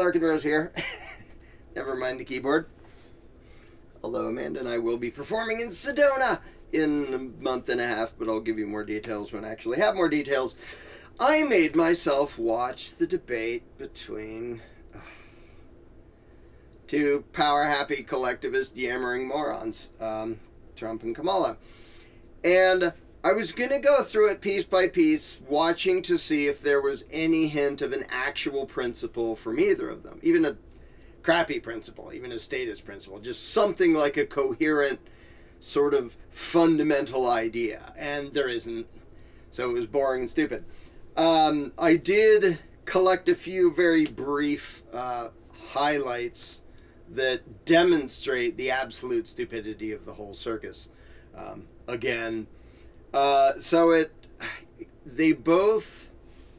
Larken Rose here. Never mind the keyboard. Although Amanda and I will be performing in Sedona in a month and a half, but I'll give you more details when I actually have more details. I made myself watch the debate between two power-happy collectivist yammering morons, Trump and Kamala. And I was going to go through it piece by piece, watching to see if there was any hint of an actual principle from either of them. Even a crappy principle, even a statist principle. Just something like a coherent sort of fundamental idea. And there isn't. So it was boring and stupid. I did collect a few very brief highlights that demonstrate the absolute stupidity of the whole circus. Again... they both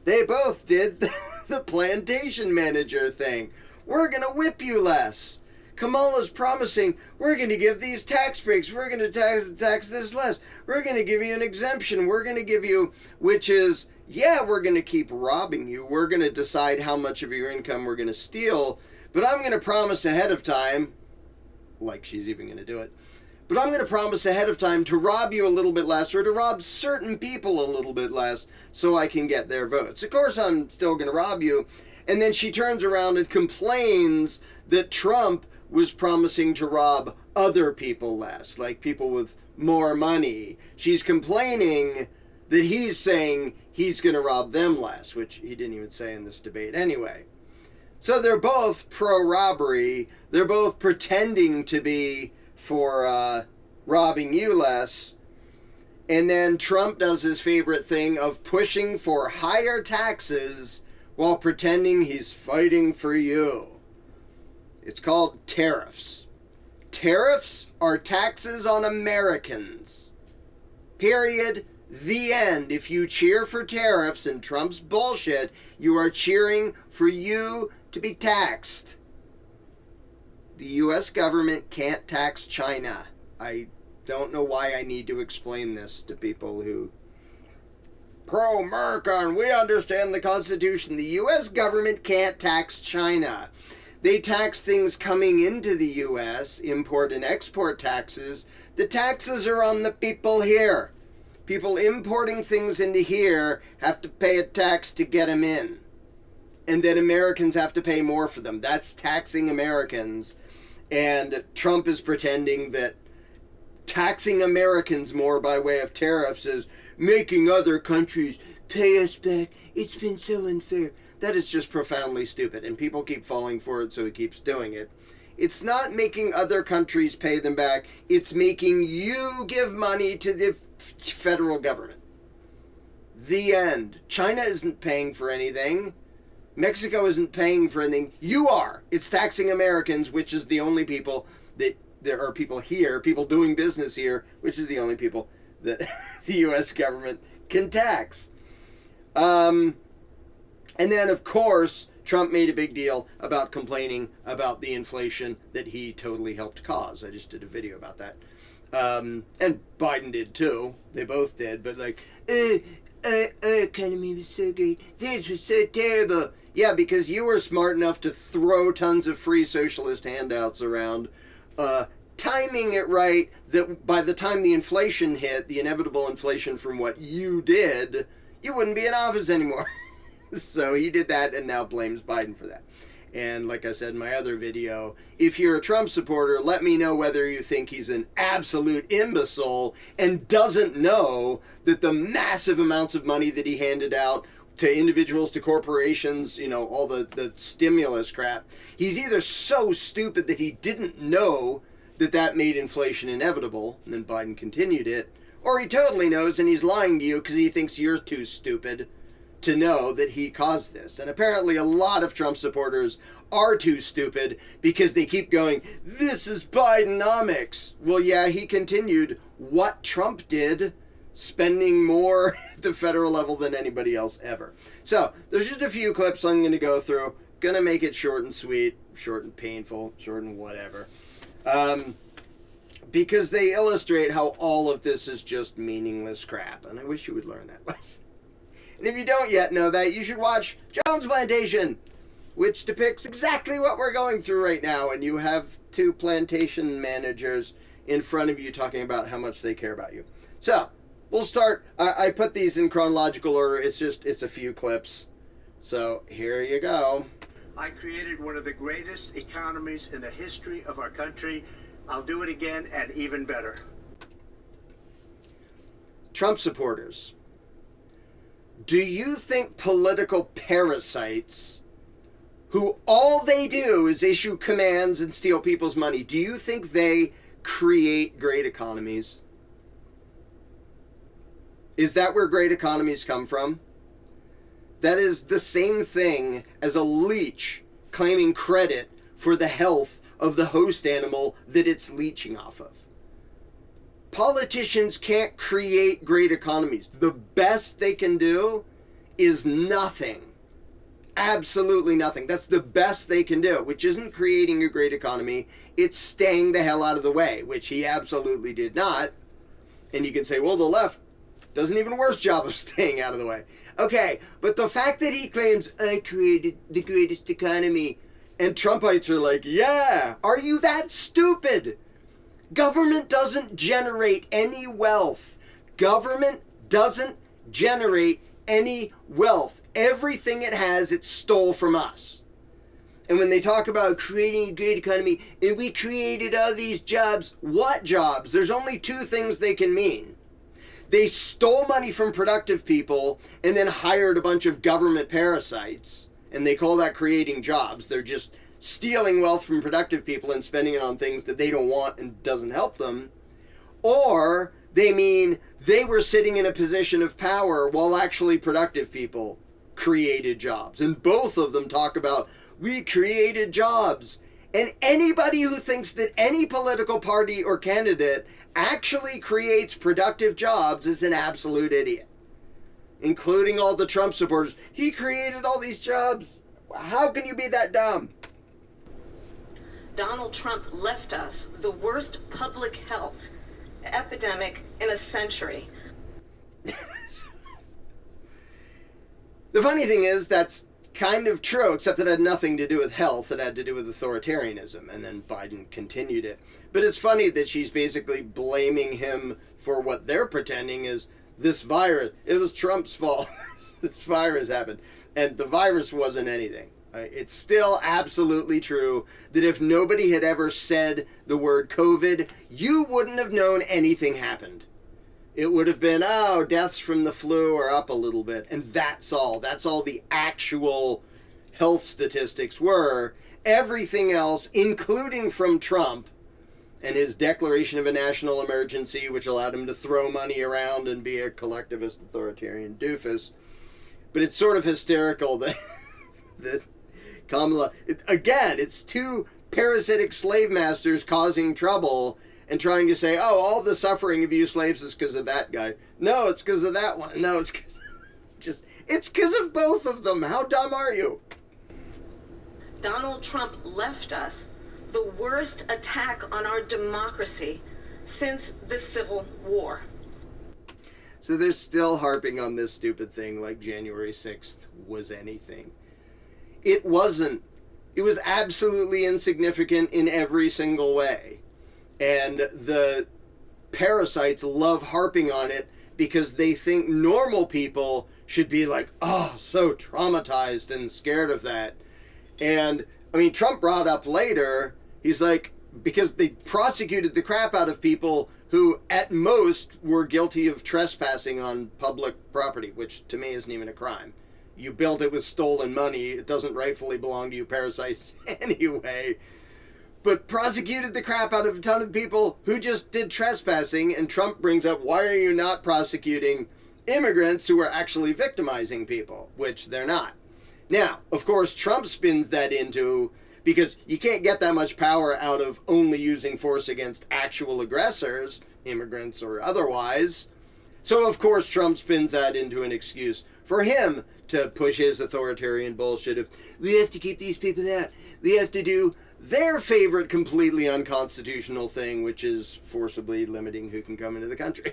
did the plantation manager thing. We're going to whip you less. Kamala's promising, we're going to give these tax breaks. We're going to tax this less. We're going to give you an exemption. We're going to give you, which is, yeah, we're going to keep robbing you. We're going to decide how much of your income we're going to steal. But I'm going to promise ahead of time, like she's even going to do it, but I'm going to promise ahead of time to rob you a little bit less, or to rob certain people a little bit less, so I can get their votes. Of course, I'm still going to rob you. And then she turns around and complains that Trump was promising to rob other people less, like people with more money. She's complaining that he's saying he's going to rob them less, which he didn't even say in this debate anyway. So they're both pro-robbery. They're both pretending to be for robbing you less. And then Trump does his favorite thing of pushing for higher taxes while pretending he's fighting for you. It's called tariffs. Tariffs are taxes on Americans. Period. The end. If you cheer for tariffs and Trump's bullshit, you are cheering for you to be taxed. The U.S. government can't tax China. I don't know why I need to explain this to people who pro-America and we understand the Constitution. The U.S. government can't tax China. They tax things coming into the U.S., import and export taxes. The taxes are on the people here. People importing things into here have to pay a tax to get them in. And then Americans have to pay more for them. That's taxing Americans. And Trump is pretending that taxing Americans more by way of tariffs is making other countries pay us back. It's been so unfair. That is just profoundly stupid, and people keep falling for it, so he keeps doing it. It's not making other countries pay them back. It's making you give money to the federal government. The end. China isn't paying for anything. Mexico isn't paying for anything. You are. It's taxing Americans, which is the only people that there are people here, people doing business here, which is the only people that the U.S. government can tax. And then, of course, Trump made a big deal about complaining about the inflation that he totally helped cause. I just did a video about that. And Biden did too. They both did. But like, our economy was so great. This was so terrible. Yeah, because you were smart enough to throw tons of free socialist handouts around, timing it right that by the time the inflation hit, the inevitable inflation from what you did, you wouldn't be in office anymore. So he did that and now blames Biden for that. And like I said in my other video, if you're a Trump supporter, let me know whether you think he's an absolute imbecile and doesn't know that the massive amounts of money that he handed out to individuals, to corporations, you know, all the stimulus crap, he's either so stupid that he didn't know that that made inflation inevitable, and then Biden continued it, or he totally knows and he's lying to you because he thinks you're too stupid to know that he caused this. And apparently a lot of Trump supporters are too stupid because they keep going, this is Bidenomics. Well, yeah, he continued what Trump did, spending more at the federal level than anybody else ever. So there's just a few clips I'm going to go through. Going to make it short and sweet, short and painful, short and whatever. Because they illustrate how all of this is just meaningless crap. And I wish you would learn that lesson. And if you don't yet know that, you should watch Jones Plantation. which depicts exactly what we're going through right now. And you have two plantation managers in front of you talking about how much they care about you. So, we'll start. I put these in chronological order. It's a few clips. So, here you go. I created one of the greatest economies in the history of our country. I'll do it again and even better. Trump supporters. Do you think political parasites who all they do is issue commands and steal people's money, do you think they create great economies? Is that where great economies come from? That is the same thing as a leech claiming credit for the health of the host animal that it's leeching off of. Politicians can't create great economies. The best they can do is nothing. Absolutely nothing. That's the best they can do, which isn't creating a great economy. It's staying the hell out of the way, which he absolutely did not. And you can say, well, the left does an even worse job of staying out of the way. Okay, but the fact that he claims, I created the greatest economy, and Trumpites are like, yeah, are you that stupid? Government doesn't generate any wealth. Government doesn't generate any wealth. Everything it has, it stole from us. And when they talk about creating a great economy, and we created all these jobs, what jobs? There's only two things they can mean. They stole money from productive people and then hired a bunch of government parasites, and they call that creating jobs. They're just stealing wealth from productive people and spending it on things that they don't want and doesn't help them. Or they mean they were sitting in a position of power while actually productive people created jobs. And both of them talk about, we created jobs. And anybody who thinks that any political party or candidate actually creates productive jobs is an absolute idiot. Including all the Trump supporters. He created all these jobs. How can you be that dumb? Donald Trump left us the worst public health epidemic in a century. The funny thing is, that's kind of true, except that it had nothing to do with health. It had to do with authoritarianism, and then Biden continued it. But it's funny that she's basically blaming him for what they're pretending is this virus. It was Trump's fault. This virus happened. And the virus wasn't anything. It's still absolutely true that if nobody had ever said the word COVID, you wouldn't have known anything happened. It would have been, oh, deaths from the flu are up a little bit. And that's all. That's all the actual health statistics were. Everything else, including from Trump and his declaration of a national emergency, which allowed him to throw money around and be a collectivist authoritarian doofus. But it's sort of hysterical that, that Kamala, it's two parasitic slave masters causing trouble and trying to say, oh, all the suffering of you slaves is because of that guy. No, it's because of that one. No, it's because of both of them. How dumb are you? Donald Trump left us the worst attack on our democracy since the Civil War. So they're still harping on this stupid thing like January 6th was anything. It wasn't. It was absolutely insignificant in every single way. And the parasites love harping on it because they think normal people should be like, oh, so traumatized and scared of that. And, I mean, Trump brought up later, he's like, because they prosecuted the crap out of people who, at most, were guilty of trespassing on public property, which to me isn't even a crime. You built it with stolen money. It doesn't rightfully belong to you parasites anyway. But prosecuted the crap out of a ton of people who just did trespassing, and Trump brings up, why are you not prosecuting immigrants who are actually victimizing people? Which they're not. Now, of course, Trump spins that into, because you can't get that much power out of only using force against actual aggressors, immigrants or otherwise. So, of course, Trump spins that into an excuse for him to push his authoritarian bullshit of, we have to keep these people out. We have to do their favorite completely unconstitutional thing, which is forcibly limiting who can come into the country.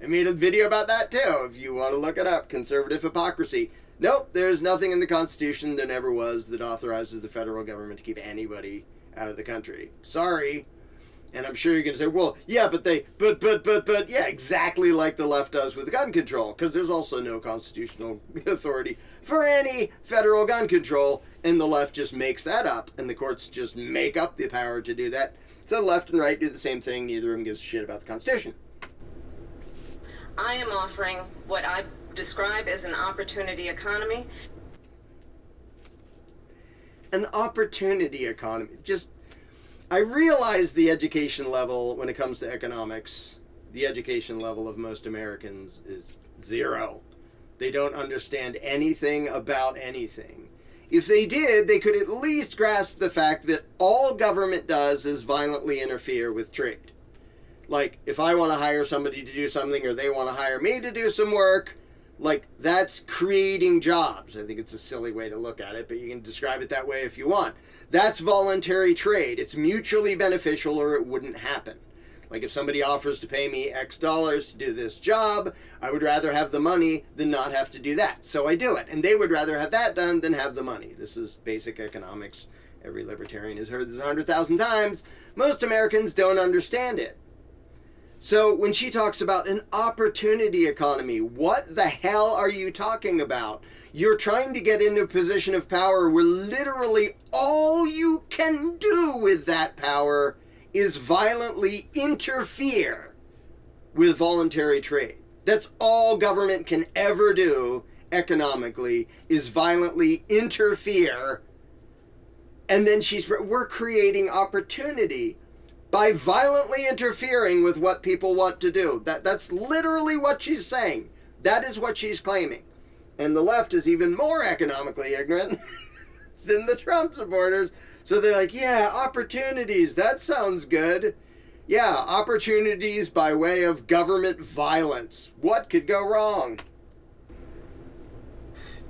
I made a video about that too, if you want to look it up. Conservative hypocrisy. Nope, there's nothing in the Constitution, there never was, that authorizes the federal government to keep anybody out of the country. Sorry. And I'm sure you're going to say, well, yeah, but yeah, exactly like the left does with gun control, because there's also no constitutional authority for any federal gun control, and the left just makes that up, and the courts just make up the power to do that. So left and right do the same thing, neither of them gives a shit about the Constitution. I am offering what I describe as an opportunity economy. An opportunity economy. Just, I realize the education level when it comes to economics, the education level of most Americans is zero. They don't understand anything about anything. If they did, they could at least grasp the fact that all government does is violently interfere with trade. Like, if I want to hire somebody to do something or they want to hire me to do some work, like, that's creating jobs. I think it's a silly way to look at it, but you can describe it that way if you want. That's voluntary trade. It's mutually beneficial or it wouldn't happen. Like, if somebody offers to pay me X dollars to do this job, I would rather have the money than not have to do that. So I do it. And they would rather have that done than have the money. This is basic economics. Every libertarian has heard this 100,000 times. Most Americans don't understand it. So when she talks about an opportunity economy, what the hell are you talking about? You're trying to get into a position of power where literally all you can do with that power is violently interfere with voluntary trade. That's all government can ever do economically, is violently interfere. And then we're creating opportunity by violently interfering with what people want to do. That's literally what she's saying. That is what she's claiming. And the left is even more economically ignorant than the Trump supporters. So they're like, yeah, opportunities, that sounds good. Yeah, opportunities by way of government violence. What could go wrong?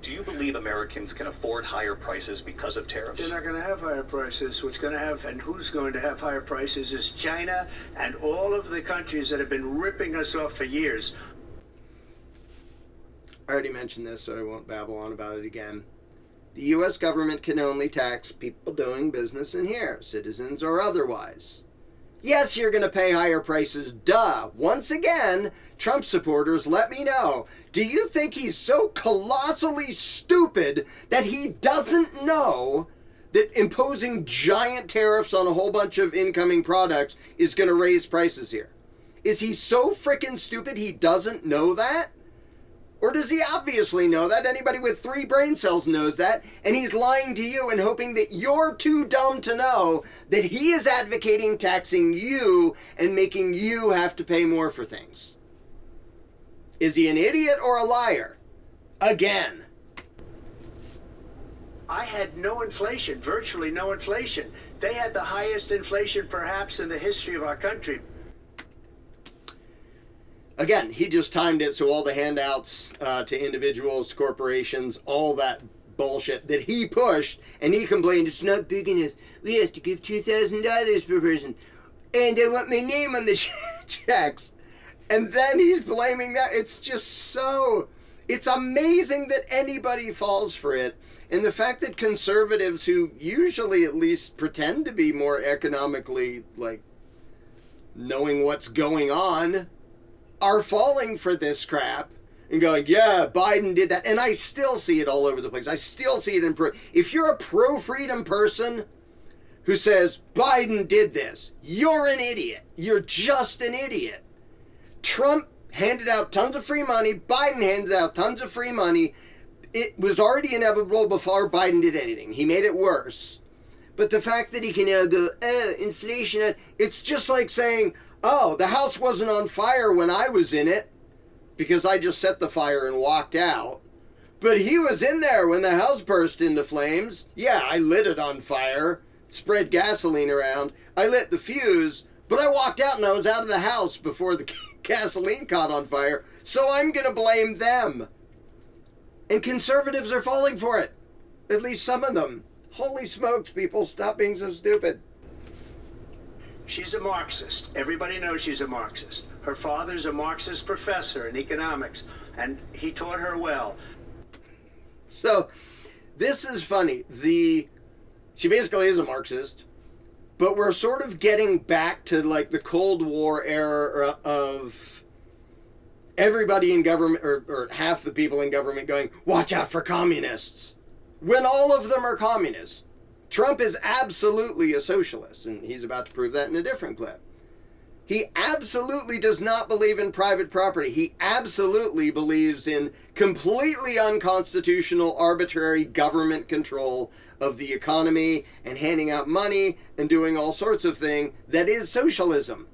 Do you believe Americans can afford higher prices because of tariffs? They're not going to have higher prices. What's going to have, and who's going to have higher prices, is China and all of the countries that have been ripping us off for years. I already mentioned this, so I won't babble on about it again. The U.S. government can only tax people doing business in here, citizens or otherwise. Yes, you're going to pay higher prices, duh. Once again, Trump supporters, let me know. Do you think he's so colossally stupid that he doesn't know that imposing giant tariffs on a whole bunch of incoming products is going to raise prices here? Is he so freaking stupid he doesn't know that? Or does he obviously know that? Anybody with 3 brain cells knows that, and he's lying to you and hoping that you're too dumb to know that he is advocating taxing you and making you have to pay more for things. Is he an idiot or a liar? Again. I had no inflation, virtually no inflation. They had the highest inflation perhaps in the history of our country. Again, he just timed it so all the handouts to individuals, corporations, all that bullshit that he pushed, and he complained, it's not big enough. We have to give $2,000 per person, and I want my name on the checks. And then he's blaming that. It's just so... It's amazing that anybody falls for it. And the fact that conservatives, who usually at least pretend to be more economically, like, knowing what's going on, are falling for this crap and going, yeah, Biden did that. And I still see it all over the place. I still see it in... If you're a pro-freedom person who says, Biden did this, you're an idiot. You're just an idiot. Trump handed out tons of free money. Biden handed out tons of free money. It was already inevitable before Biden did anything. He made it worse. But the fact that he can now go, inflation, it's just like saying, oh, the house wasn't on fire when I was in it because I just set the fire and walked out. But he was in there when the house burst into flames. Yeah, I lit it on fire, spread gasoline around. I lit the fuse, but I walked out and I was out of the house before the gasoline caught on fire. So I'm going to blame them. And conservatives are falling for it. At least some of them. Holy smokes, people, stop being so stupid. She's a Marxist. Everybody knows she's a Marxist. Her father's a Marxist professor in economics, and he taught her well. So, this is funny. She basically is a Marxist, but we're sort of getting back to like the Cold War era of everybody in government, or half the people in government going, watch out for communists, when all of them are communists. Trump is absolutely a socialist, and he's about to prove that in a different clip. He absolutely does not believe in private property. He absolutely believes in completely unconstitutional, arbitrary government control of the economy and handing out money and doing all sorts of things that is socialism.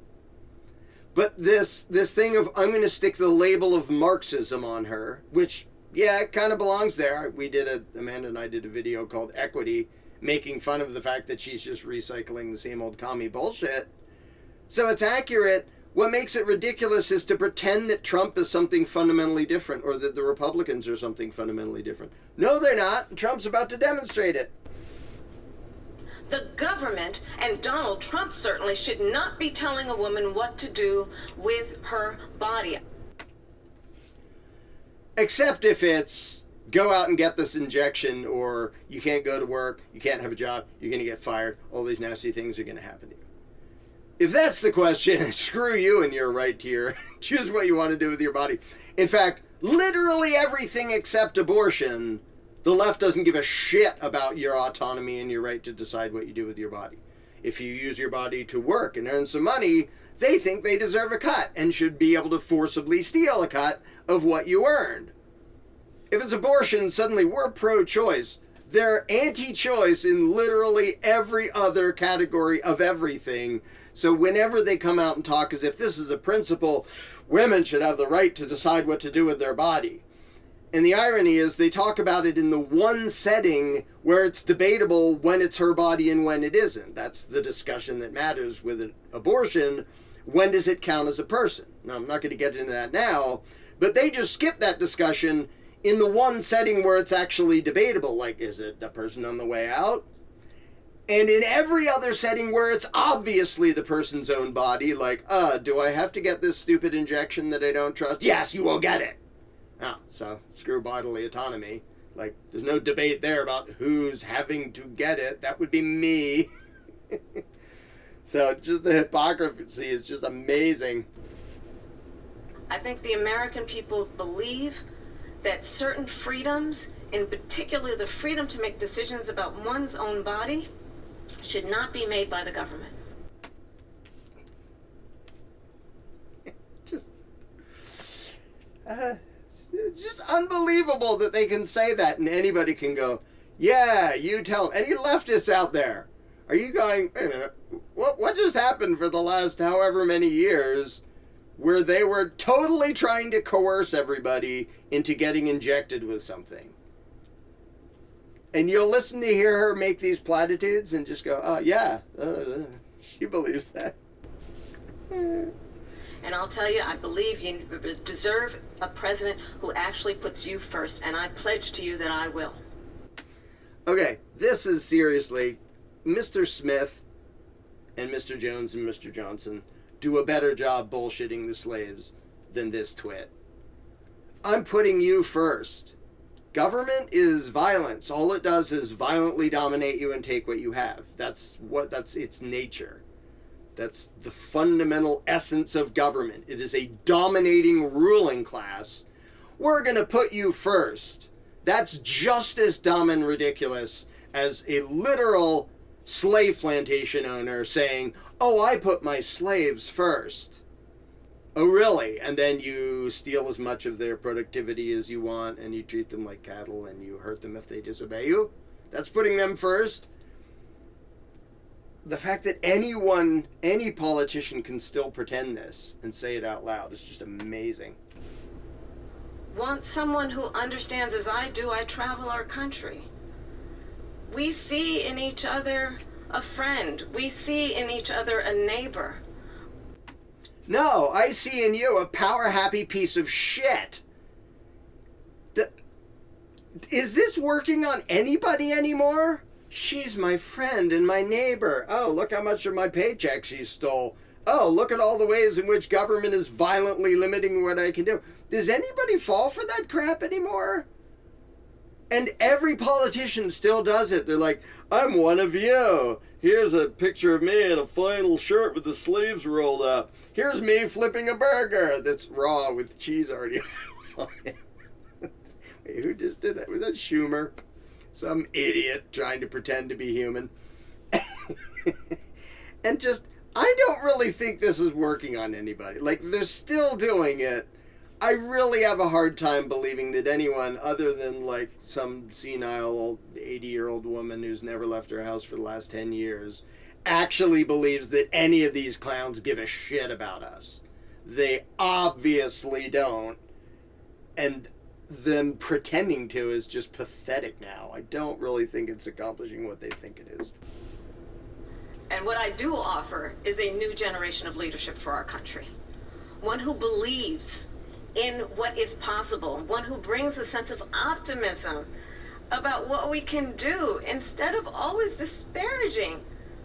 But this thing of, I'm going to stick the label of Marxism on her, which, yeah, it kind of belongs there. Amanda and I did a video called Equity, making fun of the fact that she's just recycling the same old commie bullshit. So it's accurate. What makes it ridiculous is to pretend that Trump is something fundamentally different, or that the Republicans are something fundamentally different. No, they're not. Trump's about to demonstrate it. The government, and Donald Trump certainly, should not be telling a woman what to do with her body. Except if it's, go out and get this injection, or you can't go to work, you can't have a job, you're going to get fired, all these nasty things are going to happen to you. If that's the question, screw you and your right to choose what you want to do with your body. In fact, literally everything except abortion, the left doesn't give a shit about your autonomy and your right to decide what you do with your body. If you use your body to work and earn some money, they think they deserve a cut and should be able to forcibly steal a cut of what you earned. If it's abortion, suddenly we're pro-choice. They're anti-choice in literally every other category of everything. So whenever they come out and talk as if this is a principle, women should have the right to decide what to do with their body. And the irony is they talk about it in the one setting where it's debatable when it's her body and when it isn't. That's the discussion that matters with an abortion. When does it count as a person? Now, I'm not going to get into that now, but they just skip that discussion in the one setting where it's actually debatable. Like, is it the person on the way out? And in every other setting where it's obviously the person's own body, like, do I have to get this stupid injection that I don't trust? Yes, you will get it. Oh, so screw bodily autonomy. Like, there's no debate there about who's having to get it. That would be me. So just the hypocrisy is just amazing. I think the American people believe that certain freedoms, in particular the freedom to make decisions about one's own body, should not be made by the government. It's just unbelievable that they can say that and anybody can go, yeah, you tell them. Any leftists out there, are you going, wait a minute, what just happened for the last however many years where they were totally trying to coerce everybody into getting injected with something? And you'll listen to hear her make these platitudes and just go, oh, yeah, she believes that. And I'll tell you, I believe you deserve a president who actually puts you first, and I pledge to you that I will. Okay, this is seriously, Mr. Smith and Mr. Jones and Mr. Johnson do a better job bullshitting the slaves than this twit. I'm putting you first. Government is violence. All it does is violently dominate you and take what you have. That's its nature. That's the fundamental essence of government. It is a dominating ruling class. We're going to put you first. That's just as dumb and ridiculous as a literal slave plantation owner saying, oh, I put my slaves first. Oh, really? And then you steal as much of their productivity as you want, and you treat them like cattle, and you hurt them if they disobey you? That's putting them first? The fact that any politician can still pretend this and say it out loud is just amazing. Want someone who understands as I do. I travel our country. We see in each other a friend. We see in each other a neighbor. No, I see in you a power-happy piece of shit. Is this working on anybody anymore? She's my friend and my neighbor. Oh, look how much of my paycheck she stole. oh, look at all the ways in which government is violently limiting what I can do. Does anybody fall for that crap anymore? And every politician still does it. They're like, I'm one of you. Here's a picture of me in a flannel shirt with the sleeves rolled up. Here's me flipping a burger that's raw with cheese already on it. Wait, who just did that? Was that Schumer? Some idiot trying to pretend to be human. And just, I don't really think this is working on anybody. Like, they're still doing it. I really have a hard time believing that anyone other than, like, some senile 80-year-old woman who's never left her house for the last 10 years actually believes that any of these clowns give a shit about us. They obviously don't. And them pretending to is just pathetic now. I don't really think it's accomplishing what they think it is. And what I do offer is a new generation of leadership for our country. One who believes in what is possible. One who brings a sense of optimism about what we can do instead of always disparaging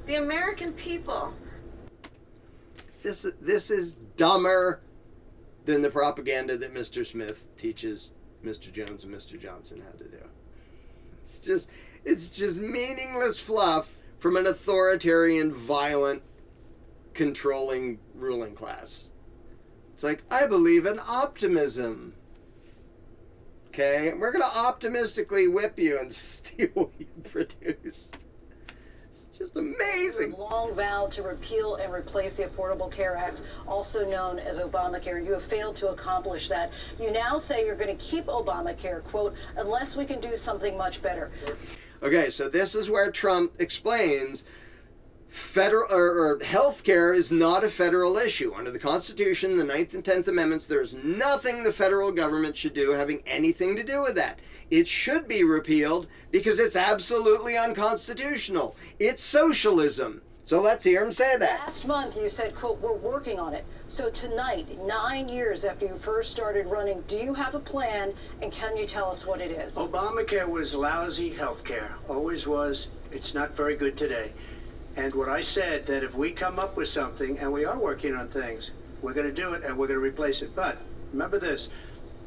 the American people. This is dumber than the propaganda that Mr. Smith teaches Mr. Jones and Mr. Johnson how to do. It's just meaningless fluff from an authoritarian, violent, controlling ruling class. It's like, I believe in optimism. Okay? We're going to optimistically whip you and steal what you produce. It's just amazing. You've long vowed to repeal and replace the Affordable Care Act, also known as Obamacare. You have failed to accomplish that. You now say you're going to keep Obamacare, quote, unless we can do something much better. Okay, so this is where Trump explains federal or healthcare is not a federal issue. Under the Constitution, the 9th and 10th Amendments, there's nothing the federal government should do having anything to do with that. It should be repealed because it's absolutely unconstitutional. It's socialism. So let's hear him say that. Last month you said, quote, we're working on it. So tonight, 9 years after you first started running, do you have a plan, and can you tell us what it is? Obamacare was lousy health care. Always was. It's not very good today. And what I said, that if we come up with something, and we are working on things, we're going to do it and we're going to replace it. But remember this,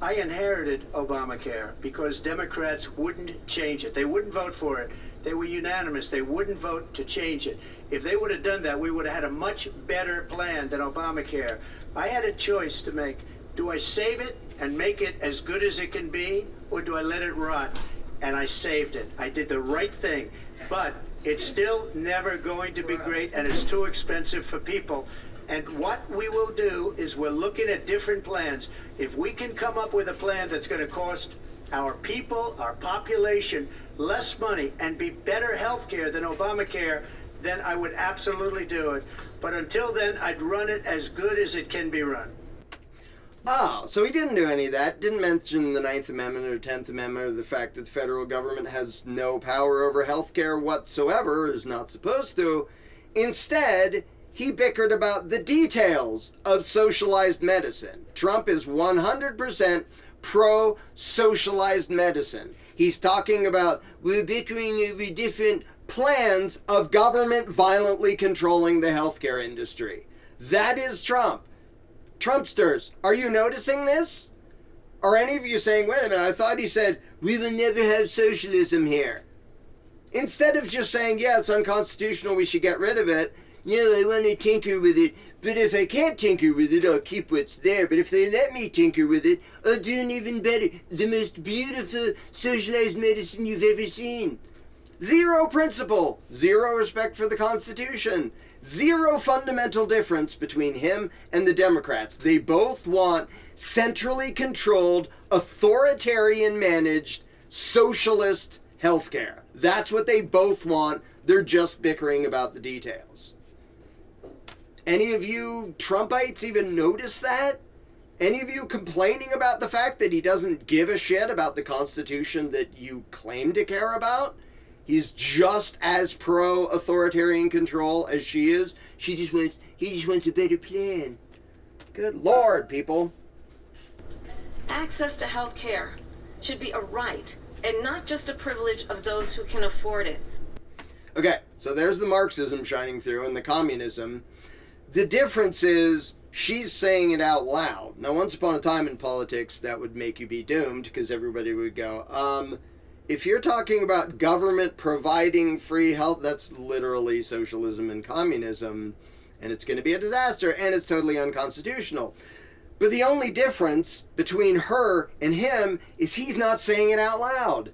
I inherited Obamacare because Democrats wouldn't change it. They wouldn't vote for it. They were unanimous. They wouldn't vote to change it. If they would have done that, we would have had a much better plan than Obamacare. I had a choice to make. Do I save it and make it as good as it can be, or do I let it rot? And I saved it. I did the right thing. But it's still never going to be great, and it's too expensive for people. And what we will do is we're looking at different plans. If we can come up with a plan that's going to cost our people, our population, less money and be better health care than Obamacare, then I would absolutely do it. But until then, I'd run it as good as it can be run. Oh, so he didn't do any of that. Didn't mention the 9th Amendment or 10th Amendment or the fact that the federal government has no power over health care whatsoever, is not supposed to. Instead, he bickered about the details of socialized medicine. Trump is 100% pro-socialized medicine. He's talking about, we're bickering over different plans of government violently controlling the healthcare industry. That is Trump. Trumpsters, are you noticing this? Are any of you saying, wait a minute, I thought he said, we will never have socialism here. Instead of just saying, yeah, it's unconstitutional, we should get rid of it. No, I want to tinker with it, but if I can't tinker with it, I'll keep what's there. But if they let me tinker with it, I'll do an even better, the most beautiful socialized medicine you've ever seen. Zero principle, zero respect for the Constitution, zero fundamental difference between him and the Democrats. They both want centrally controlled, authoritarian managed, socialist healthcare. That's what they both want. They're just bickering about the details. Any of you Trumpites even notice that? Any of you complaining about the fact that he doesn't give a shit about the Constitution that you claim to care about? He's just as pro-authoritarian control as she is. He just wants a better plan. Good Lord, people. Access to health care should be a right and not just a privilege of those who can afford it. Okay, so there's the Marxism shining through and the communism. The difference is she's saying it out loud. Now, once upon a time in politics, that would make you be doomed because everybody would go, if you're talking about government providing free health, that's literally socialism and communism, and it's going to be a disaster, and it's totally unconstitutional. But the only difference between her and him is he's not saying it out loud.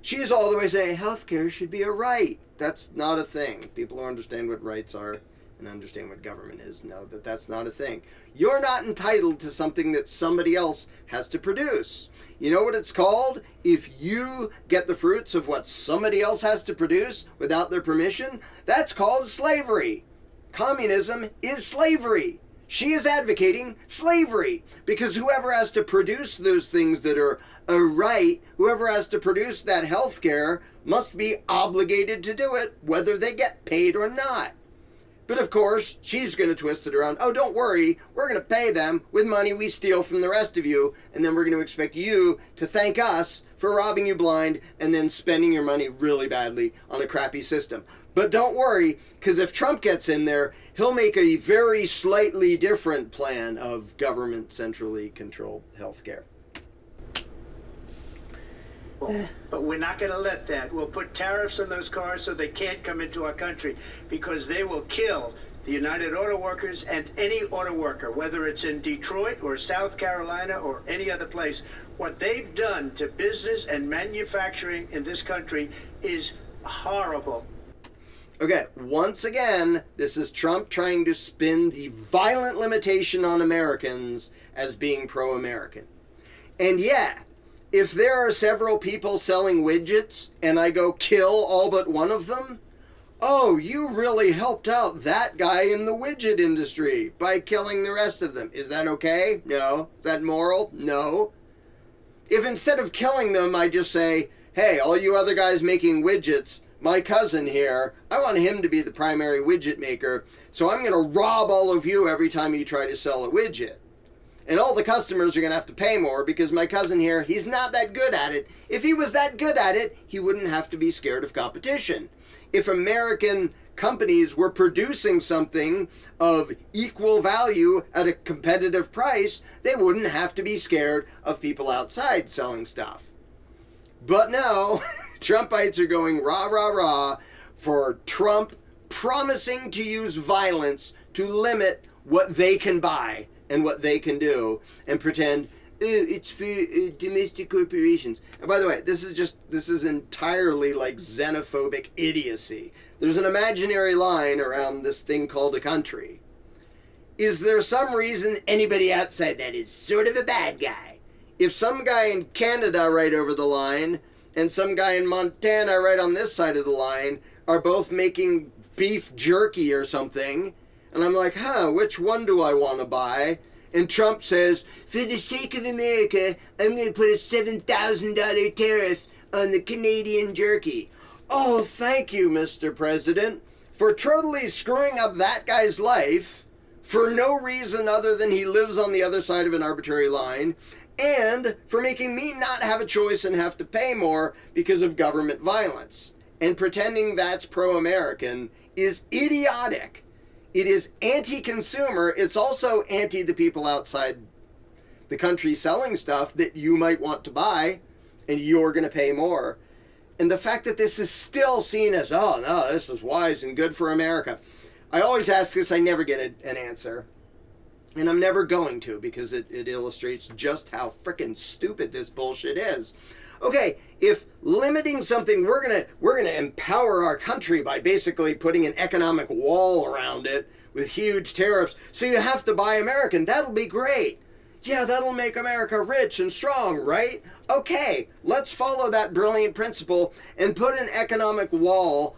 She's all the way saying healthcare should be a right. That's not a thing. People who understand what rights are and understand what government is know that that's not a thing. You're not entitled to something that somebody else has to produce. You know what it's called? If you get the fruits of what somebody else has to produce without their permission, that's called slavery. Communism is slavery. She is advocating slavery because whoever has to produce those things that are a right, whoever has to produce that health care must be obligated to do it whether they get paid or not. But of course, she's going to twist it around. Oh, don't worry, we're going to pay them with money we steal from the rest of you, and then we're going to expect you to thank us for robbing you blind and then spending your money really badly on a crappy system. But don't worry, because if Trump gets in there, he'll make a very slightly different plan of government centrally controlled healthcare. But we're not going to let that. We'll put tariffs on those cars so they can't come into our country because they will kill the United Auto Workers and any auto worker, whether it's in Detroit or South Carolina or any other place. What they've done to business and manufacturing in this country is horrible. Okay, once again, this is Trump trying to spin the violent limitation on Americans as being pro-American. And yeah, if there are several people selling widgets and I go kill all but one of them, oh, you really helped out that guy in the widget industry by killing the rest of them. Is that okay? No. Is that moral? No. If instead of killing them, I just say, hey, all you other guys making widgets, my cousin here, I want him to be the primary widget maker, so I'm going to rob all of you every time you try to sell a widget. And all the customers are going to have to pay more because my cousin here, he's not that good at it. If he was that good at it, he wouldn't have to be scared of competition. If American companies were producing something of equal value at a competitive price, they wouldn't have to be scared of people outside selling stuff. But no, Trumpites are going rah, rah, rah for Trump promising to use violence to limit what they can buy and what they can do, and pretend, it's for domestic corporations. And by the way, this is entirely like xenophobic idiocy. There's an imaginary line around this thing called a country. Is there some reason anybody outside that is sort of a bad guy? If some guy in Canada right over the line and some guy in Montana right on this side of the line are both making beef jerky or something, and I'm like, which one do I want to buy? And Trump says, for the sake of America, I'm going to put a $7,000 tariff on the Canadian jerky. Oh, thank you, Mr. President, for totally screwing up that guy's life for no reason other than he lives on the other side of an arbitrary line, and for making me not have a choice and have to pay more because of government violence. And pretending that's pro-American is idiotic. It is anti-consumer. It's also anti the people outside the country selling stuff that you might want to buy, and you're going to pay more. And the fact that this is still seen as, oh, no, this is wise and good for America. I always ask this. I never get an answer. And I'm never going to because it illustrates just how frickin' stupid this bullshit is. Okay, if limiting something, we're gonna empower our country by basically putting an economic wall around it with huge tariffs, so you have to buy American. That'll be great. Yeah, that'll make America rich and strong, right? Okay, let's follow that brilliant principle and put an economic wall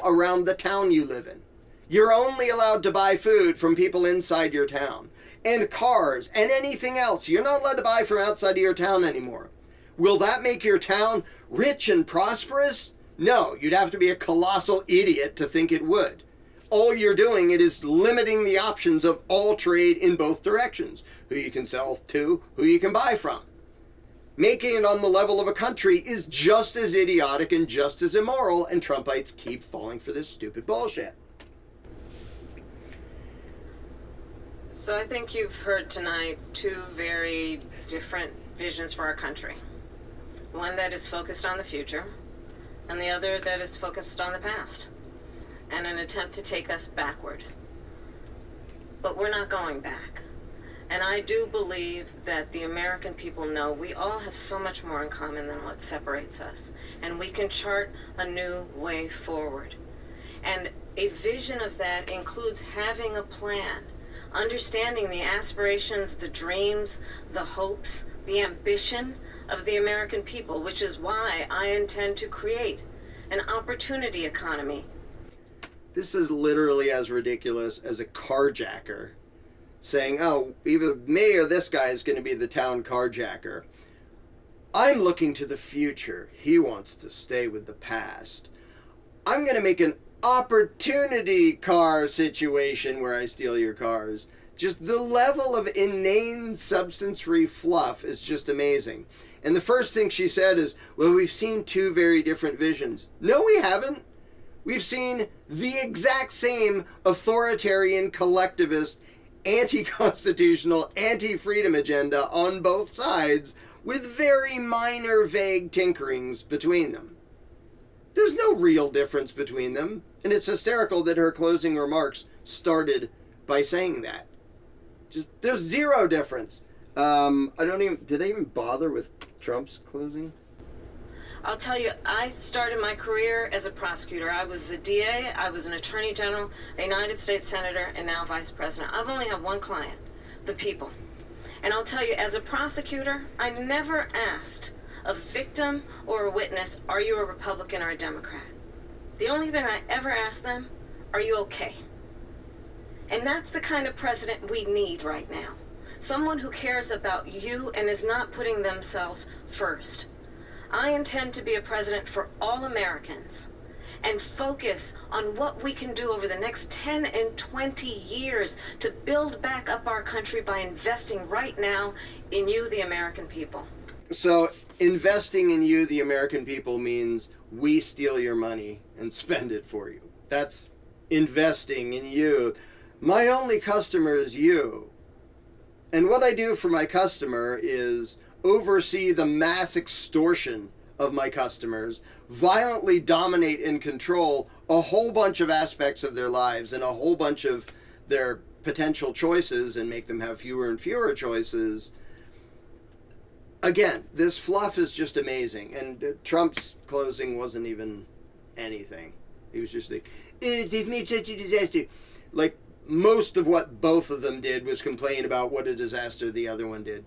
around the town you live in. You're only allowed to buy food from people inside your town, and cars and anything else. You're not allowed to buy from outside of your town anymore. Will that make your town rich and prosperous? No, you'd have to be a colossal idiot to think it would. All you're doing is limiting the options of all trade in both directions. Who you can sell to, who you can buy from. Making it on the level of a country is just as idiotic and just as immoral, and Trumpites keep falling for this stupid bullshit. So I think you've heard tonight two very different visions for our country. One that is focused on the future, and the other that is focused on the past, and an attempt to take us backward. But we're not going back. And I do believe that the American people know we all have so much more in common than what separates us, and we can chart a new way forward. And a vision of that includes having a plan, understanding the aspirations, the dreams, the hopes, the ambition of the American people, which is why I intend to create an opportunity economy. This is literally as ridiculous as a carjacker saying, oh, either me or this guy is going to be the town carjacker. I'm looking to the future. He wants to stay with the past. I'm going to make an opportunity car situation where I steal your cars. Just the level of inane substance-free fluff is just amazing. And the first thing she said is, well, we've seen two very different visions. No, we haven't. We've seen the exact same authoritarian, collectivist, anti-constitutional, anti-freedom agenda on both sides with very minor, vague tinkerings between them. There's no real difference between them, and it's hysterical that her closing remarks started by saying that. Just, there's zero difference. Did I even bother with Trump's closing? I'll tell you, I started my career as a prosecutor. I was a DA, I was an attorney general, a United States senator, and now vice president. I've only had one client, the people. And I'll tell you, as a prosecutor, I never asked a victim or a witness, are you a Republican or a Democrat? The only thing I ever asked them, are you okay? And that's the kind of president we need right now. Someone who cares about you and is not putting themselves first. I intend to be a president for all Americans and focus on what we can do over the next 10 and 20 years to build back up our country by investing right now in you, the American people. So investing in you, the American people, means we steal your money and spend it for you. That's investing in you. My only customer is you. And what I do for my customer is oversee the mass extortion of my customers, violently dominate and control a whole bunch of aspects of their lives and a whole bunch of their potential choices and make them have fewer and fewer choices. Again, this fluff is just amazing. And Trump's closing wasn't even anything. He was just like, they've made such a disaster. Like, most of what both of them did was complain about what a disaster the other one did.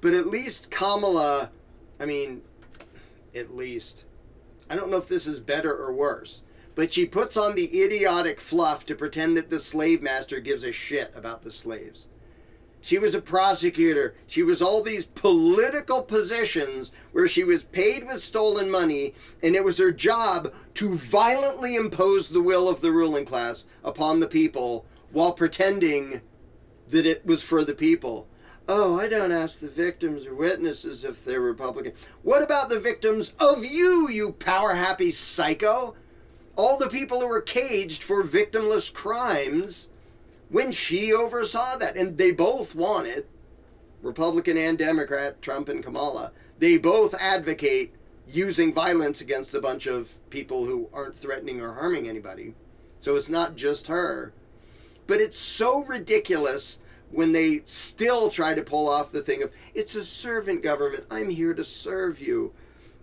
But at least Kamala, I don't know if this is better or worse, but she puts on the idiotic fluff to pretend that the slave master gives a shit about the slaves. She was a prosecutor. She was all these political positions where she was paid with stolen money, and it was her job to violently impose the will of the ruling class upon the people while pretending that it was for the people. Oh, I don't ask the victims or witnesses if they're Republican. What about the victims of you, you power-happy psycho? All the people who were caged for victimless crimes when she oversaw that. And they both want it, Republican and Democrat, Trump and Kamala. They both advocate using violence against a bunch of people who aren't threatening or harming anybody. So it's not just her. But it's so ridiculous when they still try to pull off the thing of, it's a servant government, I'm here to serve you.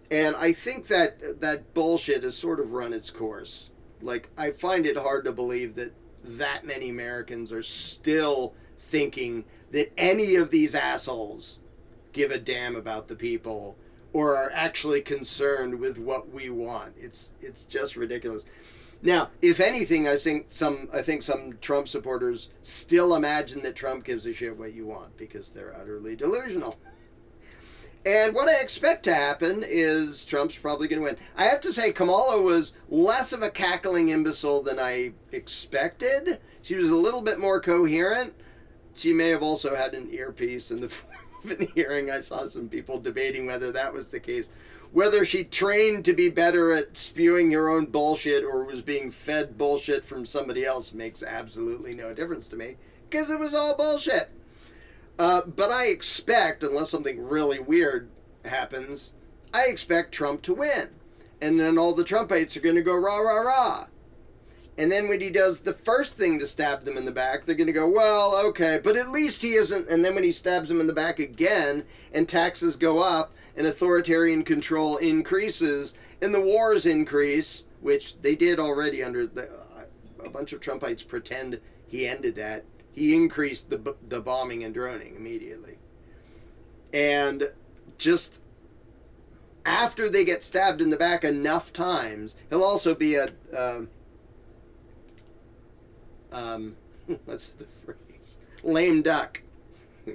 And I think that bullshit has sort of run its course. Like, I find it hard to believe that many Americans are still thinking that any of these assholes give a damn about the people or are actually concerned with what we want. It's just ridiculous. Now, if anything, I think some Trump supporters still imagine that Trump gives a shit what you want because they're utterly delusional. And what I expect to happen is Trump's probably going to win. I have to say, Kamala was less of a cackling imbecile than I expected. She was a little bit more coherent. She may have also had an earpiece in the form of an hearing. I saw some people debating whether that was the case. Whether she trained to be better at spewing her own bullshit or was being fed bullshit from somebody else makes absolutely no difference to me. because it was all bullshit. But I expect, unless something really weird happens, I expect Trump to win. And then all the Trumpites are going to go rah, rah, rah. And then when he does the first thing to stab them in the back, they're going to go, well, okay, but at least he isn't. And then when he stabs them in the back again and taxes go up and authoritarian control increases and the wars increase, which they did already under a bunch of Trumpites pretend he ended that. He increased the bombing and droning immediately. And just after they get stabbed in the back enough times, he'll also be a... what's the phrase? Lame duck.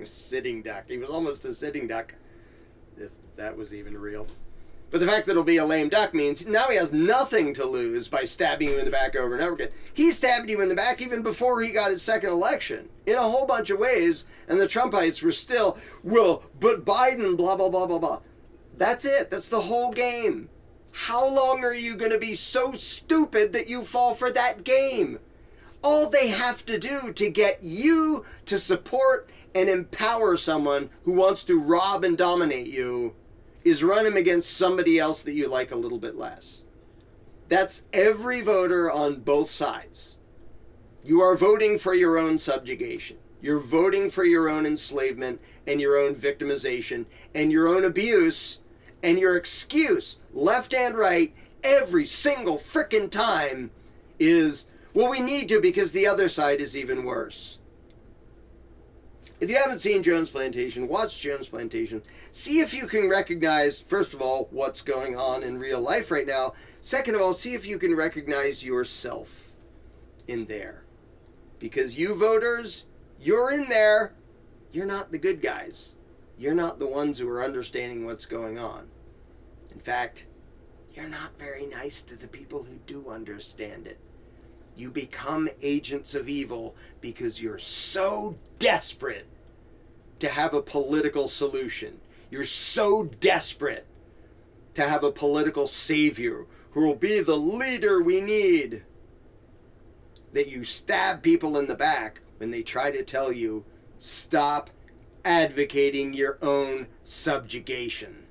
Sitting duck. He was almost a sitting duck, if that was even real. But the fact that it'll be a lame duck means now he has nothing to lose by stabbing you in the back over and over again. He stabbed you in the back even before he got his second election in a whole bunch of ways, and the Trumpites were still, well, but Biden, blah, blah, blah, blah, blah. That's it. That's the whole game. How long are you going to be so stupid that you fall for that game? All they have to do to get you to support and empower someone who wants to rob and dominate you is run him against somebody else that you like a little bit less. That's every voter on both sides. You are voting for your own subjugation. You're voting for your own enslavement and your own victimization and your own abuse, and your excuse, left and right, every single frickin' time is, well, we need to because the other side is even worse. If you haven't seen Jones Plantation, watch Jones Plantation. See if you can recognize, first of all, what's going on in real life right now. Second of all, see if you can recognize yourself in there. Because you voters, you're in there. You're not the good guys. You're not the ones who are understanding what's going on. In fact, you're not very nice to the people who do understand it. You become agents of evil because you're so desperate to have a political solution. You're so desperate to have a political savior who will be the leader we need that you stab people in the back when they try to tell you, stop advocating your own subjugation.